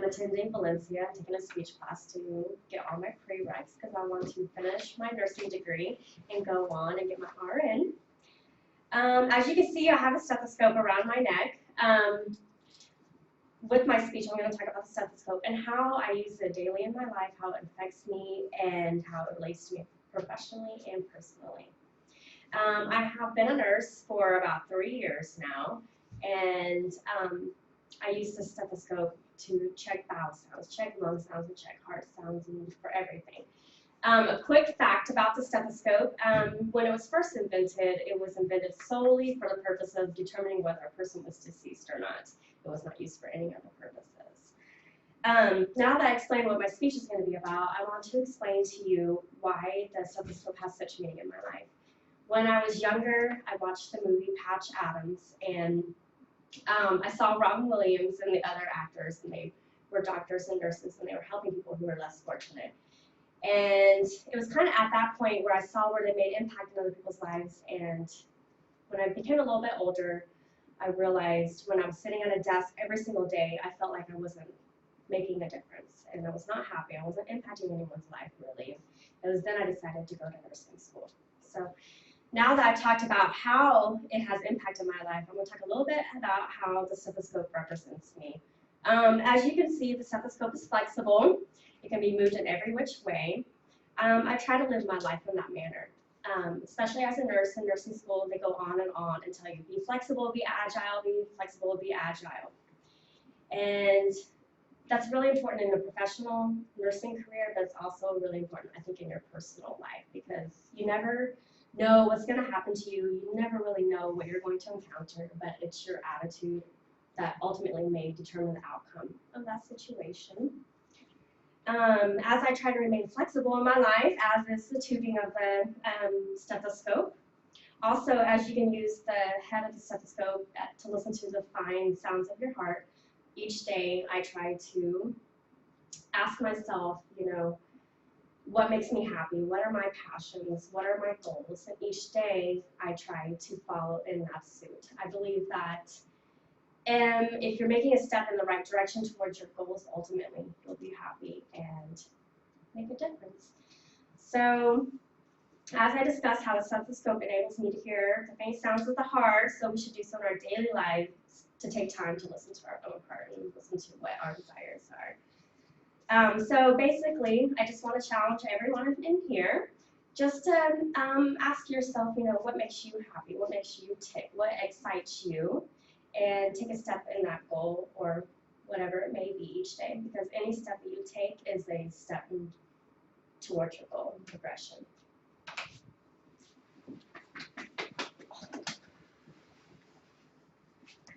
attending Valencia. I'm taking a speech class to get all my prereqs because I want to finish my nursing degree and go on and get my RN. As you can see, I have a stethoscope around my neck. With my speech, I'm going to talk about the stethoscope and how I use it daily in my life, how it affects me, and how it relates to me professionally and personally. I have been a nurse for about 3 years now, and I use the stethoscope to check bowel sounds, check lung sounds, and check heart sounds, and for everything. A quick fact about the stethoscope, when it was first invented, it was invented solely for the purpose of determining whether a person was deceased or not. It was not used for any other purposes. Now that I explained what my speech is going to be about, I want to explain to you why the stethoscope has such meaning in my life. When I was younger, I watched the movie Patch Adams, and I saw Robin Williams and the other actors, and they were doctors and nurses, and they were helping people who were less fortunate. And it was kind of at that point where I saw where they made impact in other people's lives, and when I became a little bit older, I realized when I was sitting at a desk every single day, I felt like I wasn't making a difference, and I was not happy. I wasn't impacting anyone's life, really. It was then I decided to go to nursing school. So now that I've talked about how it has impacted my life, I'm going to talk a little bit about how the stethoscope represents me. As you can see, the stethoscope is flexible. It can be moved in every which way. I try to live my life in that manner. Especially as a nurse in nursing school, they go on and tell you, be flexible, be agile, be flexible, be agile. And that's really important in a professional nursing career, but it's also really important, I think, in your personal life, because you never know what's going to happen to you. You never really know what you're going to encounter, but it's your attitude that ultimately may determine the outcome of that situation. As I try to remain flexible in my life, as is the tubing of the stethoscope. Also, as you can use the head of the stethoscope to listen to the fine sounds of your heart, each day I try to ask myself, what makes me happy? What are my passions? What are my goals? And each day I try to follow in that suit. I believe that if you're making a step in the right direction towards your goals, ultimately you'll be happy and make a difference. So, as I discussed how the stethoscope enables me to hear the faint sounds of the heart, so we should do so in our daily lives to take time to listen to our own heart and listen to what our desires are. So basically, I just want to challenge everyone in here just to ask yourself, what makes you happy? What makes you tick? What excites you? And take a step in that goal or whatever it may be each day, because any step that you take is a step towards your goal and progression.